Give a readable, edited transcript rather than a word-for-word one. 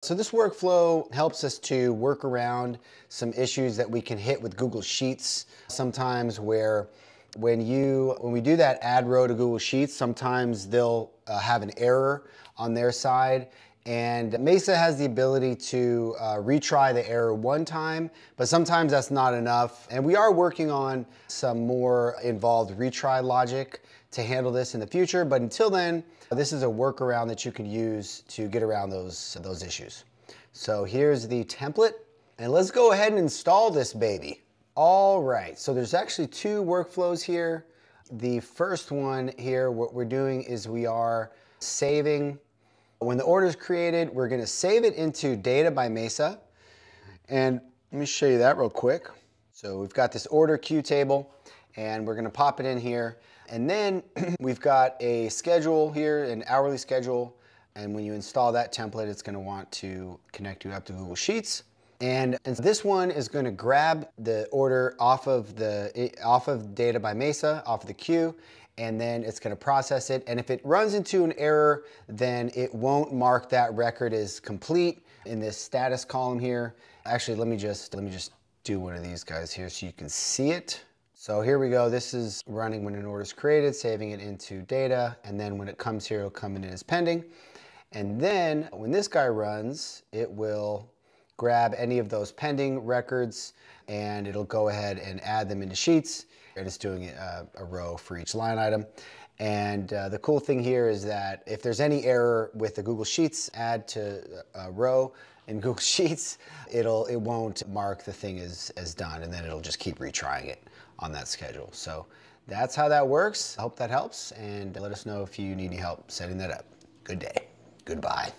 So this workflow helps us to work around some issues that we can hit with Google Sheets sometimes, where when we do that add row to Google Sheets, sometimes they'll have an error on their side. And MESA has the ability to retry the error one time, but sometimes that's not enough. And we are working on some more involved retry logic to handle this in the future. But until then, this is a workaround that you can use to get around those issues. So here's the template, and let's go ahead and install this baby. All right, so there's actually two workflows here. The first one here, what we're doing is we are saving. When the order is created, we're gonna save it into data by MESA. And let me show you that real quick. So we've got this order queue table, and we're gonna pop it in here. And then we've got a schedule here, an hourly schedule. And when you install that template, it's gonna want to connect you up to Google Sheets. And this one is gonna grab the order off of data by MESA, off of the queue, and then it's gonna process it. And if it runs into an error, then it won't mark that record as complete in this status column here. Actually, let me just do one of these guys here so you can see it. So here we go. This is running when an order is created, saving it into data, and then when it comes here, it'll come in as pending. And then when this guy runs, it will grab any of those pending records, and it'll go ahead and add them into Sheets. And it's doing a row for each line item. And the cool thing here is that if there's any error with the Google Sheets add to a row in Google Sheets, it won't mark the thing as done, and then it'll just keep retrying it on that schedule. So that's how that works. I hope that helps, and let us know if you need any help setting that up. Good day. Goodbye.